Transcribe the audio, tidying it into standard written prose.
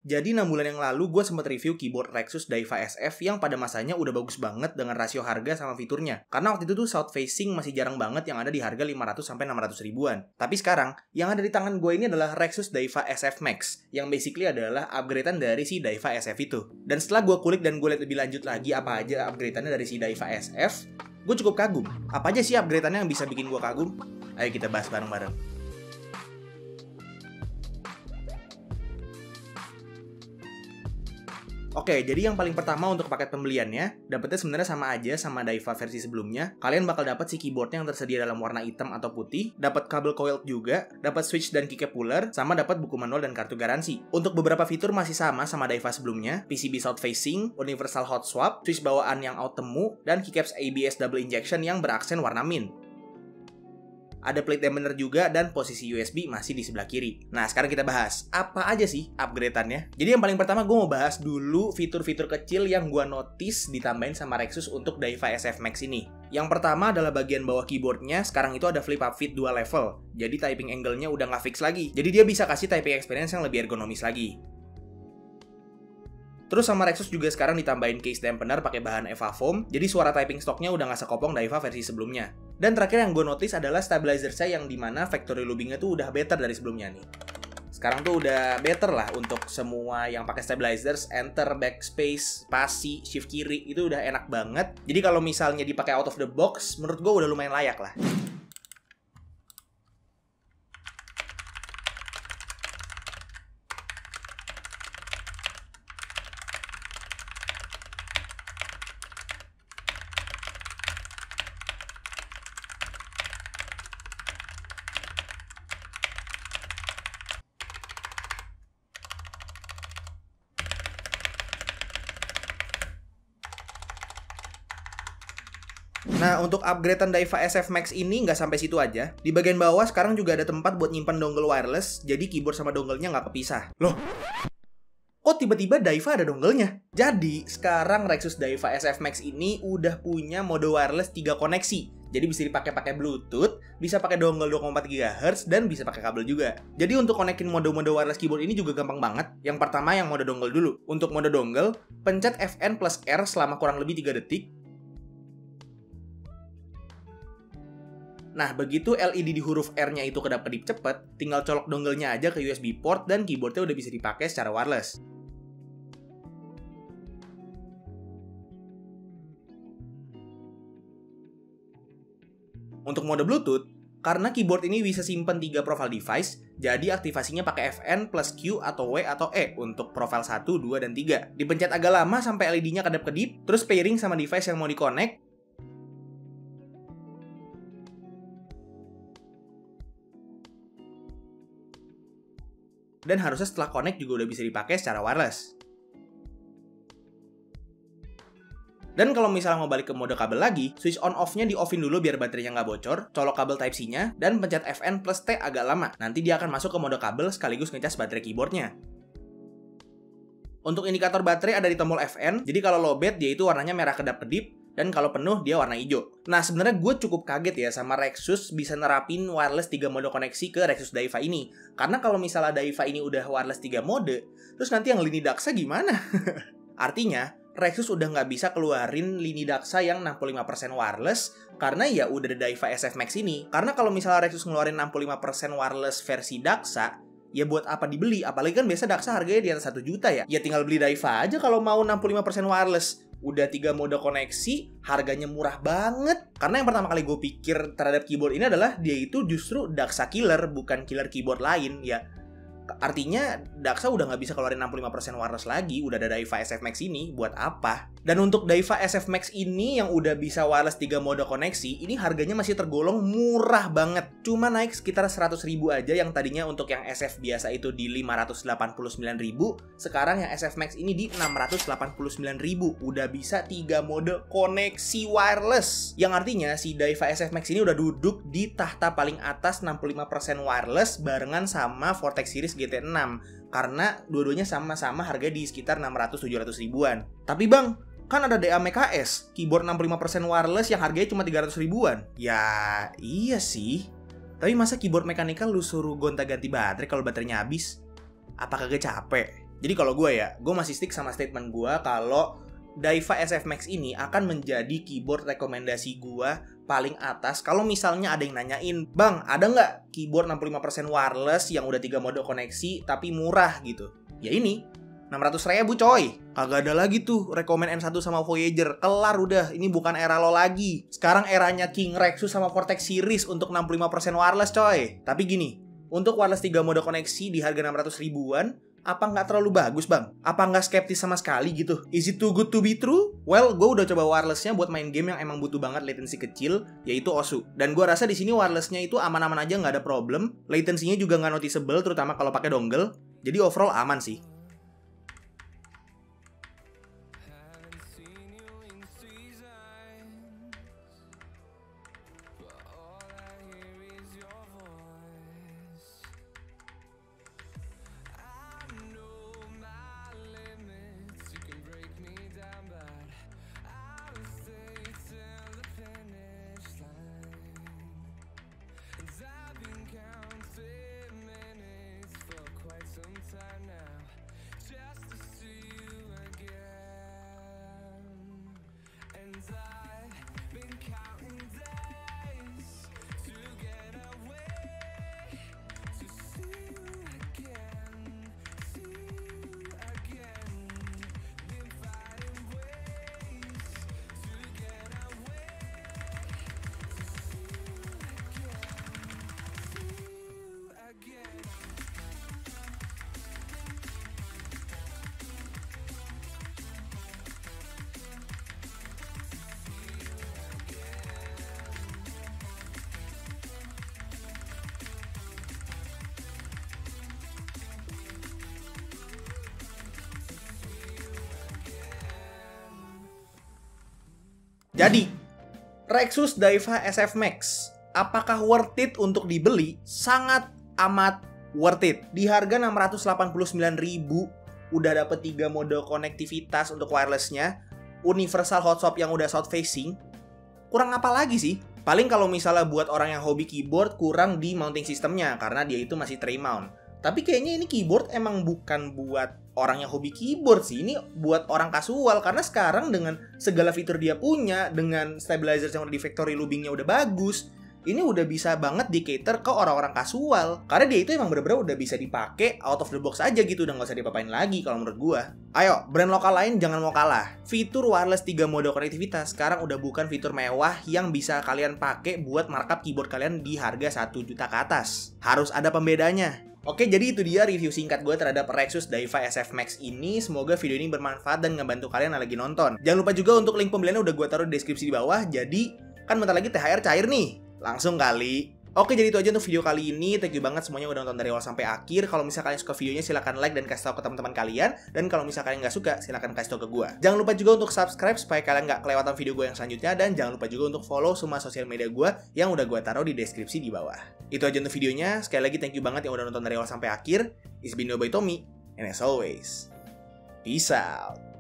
Jadi 6 bulan yang lalu gue sempat review keyboard Rexus Daiva SF yang pada masanya udah bagus banget dengan rasio harga sama fiturnya. Karena waktu itu tuh south facing masih jarang banget yang ada di harga 500 sampai 600 ribuan. Tapi sekarang yang ada di tangan gue ini adalah Rexus Daiva SF Max yang basically adalah upgradean dari si Daiva SF itu. Dan setelah gue kulik dan gue lihat lebih lanjut lagi apa aja upgradeannya dari si Daiva SF, gue cukup kagum. Apa aja sih upgradeannya yang bisa bikin gue kagum? Ayo kita bahas bareng-bareng. Oke, jadi yang paling pertama untuk paket pembeliannya, dapetnya sebenarnya sama aja sama Daiva versi sebelumnya. Kalian bakal dapat si keyboardnya yang tersedia dalam warna hitam atau putih, dapat kabel coiled juga, dapat switch dan keycap puller, sama dapat buku manual dan kartu garansi. Untuk beberapa fitur masih sama Daiva sebelumnya, PCB south facing, universal hot swap, switch bawaan yang out temu, dan keycaps ABS double injection yang beraksen warna mint. Ada plate dampener juga dan posisi USB masih di sebelah kiri. Nah, sekarang kita bahas apa aja sih upgradeannya. Jadi yang paling pertama gue mau bahas dulu fitur-fitur kecil yang gue notice ditambahin sama Rexus untuk Daiva SF Max ini. Yang pertama adalah bagian bawah keyboardnya, sekarang itu ada flip up fit 2 level. Jadi typing angle-nya udah nggak fix lagi. Jadi dia bisa kasih typing experience yang lebih ergonomis lagi. Terus sama Rexus juga sekarang ditambahin case dampener pakai bahan EVA foam, jadi suara typing stoknya udah nggak sekopong Daiva versi sebelumnya. Dan terakhir yang gue notice adalah stabilizer saya yang dimana factory looping-nya tuh udah better dari sebelumnya nih. Sekarang tuh udah better lah untuk semua yang pakai stabilizers, enter, backspace, spasi, shift kiri, itu udah enak banget. Jadi kalau misalnya dipakai out of the box, menurut gue udah lumayan layak lah. Nah, untuk upgradean Daiva SF Max ini nggak sampai situ aja. Di bagian bawah sekarang juga ada tempat buat nyimpan dongle wireless, jadi keyboard sama dongle-nya nggak kepisah. Loh, kok tiba-tiba Daiva ada dongle-nya? Jadi, sekarang Rexus Daiva SF Max ini udah punya mode wireless 3 koneksi. Jadi bisa dipakai Bluetooth, bisa pakai dongle 2,4 GHz, dan bisa pakai kabel juga. Jadi untuk konekin mode-mode wireless keyboard ini juga gampang banget. Yang pertama yang mode dongle dulu. Untuk mode dongle, pencet Fn plus R selama kurang lebih 3 detik. Nah, begitu LED di huruf R-nya itu kedap-kedip cepet, tinggal colok dongle-nya aja ke USB port dan keyboardnya udah bisa dipakai secara wireless. Untuk mode Bluetooth, karena keyboard ini bisa simpen 3 profile device, jadi aktivasinya pakai Fn plus Q atau W atau E untuk profile 1, 2, dan 3. Dipencet agak lama sampai LED-nya kedap-kedip, terus pairing sama device yang mau di-connect. Dan harusnya setelah connect juga udah bisa dipakai secara wireless. Dan kalau misalnya mau balik ke mode kabel lagi, switch on off-nya di-offin dulu biar baterainya nggak bocor, colok kabel Type-C-nya, dan pencet Fn plus T agak lama. Nanti dia akan masuk ke mode kabel sekaligus ngecas baterai keyboardnya. Untuk indikator baterai ada di tombol Fn, jadi kalau lowbat dia itu warnanya merah kedap-kedip, dan kalau penuh dia warna hijau. Nah, sebenarnya gue cukup kaget ya sama Rexus bisa nerapin wireless 3 mode koneksi ke Rexus Daiva ini. Karena kalau misalnya Daiva ini udah wireless 3 mode, terus nanti yang lini Daksa gimana? Artinya, Rexus udah nggak bisa keluarin lini Daksa yang 65% wireless, karena ya udah ada Daiva SF Max ini. Karena kalau misalnya Rexus ngeluarin 65% wireless versi Daksa, ya buat apa dibeli? Apalagi kan biasa Daksa harganya di atas 1 juta ya. Ya tinggal beli Daiva aja kalau mau 65% wireless. Udah 3 mode koneksi, harganya murah banget. Karena yang pertama kali gue pikir terhadap keyboard ini adalah dia itu justru Daksa killer, bukan killer keyboard lain. Ya, artinya Daksa udah nggak bisa keluarin 65% wireless lagi, udah ada Daiva SF Max ini, buat apa? Dan untuk Daiva SF Max ini yang udah bisa wireless 3 mode koneksi, ini harganya masih tergolong murah banget. Cuma naik sekitar 100 ribu aja, yang tadinya untuk yang SF biasa itu di 589 ribu, sekarang yang SF Max ini di 689 ribu. Udah bisa 3 mode koneksi wireless. Yang artinya si Daiva SF Max ini udah duduk di tahta paling atas 65% wireless barengan sama Vortex Series GT6. Karena dua-duanya sama-sama harga di sekitar 600-700 ribuan. Tapi bang, kan ada DA-MKS, keyboard 65% wireless yang harganya cuma 300 ribuan. Ya, iya sih. Tapi masa keyboard mechanical lu suruh gonta-ganti baterai kalau baterainya habis? Apa kagak capek? Jadi kalau gue ya, gue masih stick sama statement gue kalau Daiwa SF Max ini akan menjadi keyboard rekomendasi gue paling atas. Kalau misalnya ada yang nanyain, Bang, ada nggak keyboard 65% wireless yang udah 3 mode koneksi tapi murah gitu? Ya ini, 600.000 coy. Kagak ada lagi tuh rekomen M1 sama Voyager. Kelar udah, ini bukan era lo lagi. Sekarang eranya King Rexus sama Vortex Series untuk 65% wireless coy. Tapi gini, untuk wireless 3 mode koneksi di harga 600 ribuan, apa nggak terlalu bagus bang? Apa nggak skeptis sama sekali gitu? Is it too good to be true? Well, gue udah coba wirelessnya buat main game yang emang butuh banget latency kecil, yaitu OSU. Dan gue rasa di sini wirelessnya itu aman-aman aja, nggak ada problem. Latensinya juga nggak noticeable, terutama kalau pakai dongle. Jadi overall aman sih. Jadi, Rexus Daiwa SF Max, apakah worth it untuk dibeli? Sangat amat worth it. Di harga 689.000, udah dapet 3 mode konektivitas untuk wirelessnya, universal hot swap yang udah south facing. Kurang apa lagi sih? Paling kalau misalnya buat orang yang hobi keyboard, kurang di mounting sistemnya, karena dia itu masih tray mount. Tapi kayaknya ini keyboard emang bukan buat orang yang hobi keyboard sih. Ini buat orang kasual. Karena sekarang dengan segala fitur dia punya, dengan stabilizer yang udah di factory loopingnya udah bagus, ini udah bisa banget di cater ke orang-orang kasual. Karena dia itu emang bener-bener udah bisa dipakai out of the box aja gitu. Udah gak usah dipapain lagi kalau menurut gua. Ayo, brand lokal lain jangan mau kalah. Fitur wireless 3 mode konektivitas sekarang udah bukan fitur mewah yang bisa kalian pakai buat markup keyboard kalian di harga 1 juta ke atas. Harus ada pembedanya. Oke, jadi itu dia review singkat gue terhadap Rexus Daiwa SF Max ini. Semoga video ini bermanfaat dan ngebantu kalian yang lagi nonton. Jangan lupa juga untuk link pembeliannya udah gue taruh di deskripsi di bawah. Jadi, kan bentar lagi THR cair nih. Langsung kali. Oke, jadi itu aja untuk video kali ini. Thank you banget semuanya udah nonton dari awal sampai akhir. Kalau misalnya kalian suka videonya, silahkan like dan kasih tahu ke teman-teman kalian. Dan kalau misalnya kalian nggak suka, silahkan kasih tahu ke gue. Jangan lupa juga untuk subscribe supaya kalian nggak kelewatan video gue yang selanjutnya. Dan jangan lupa juga untuk follow semua sosial media gue yang udah gue taruh di deskripsi di bawah. Itu aja untuk videonya. Sekali lagi thank you banget yang udah nonton dari awal sampai akhir. It's been Tommy, and as always, peace out.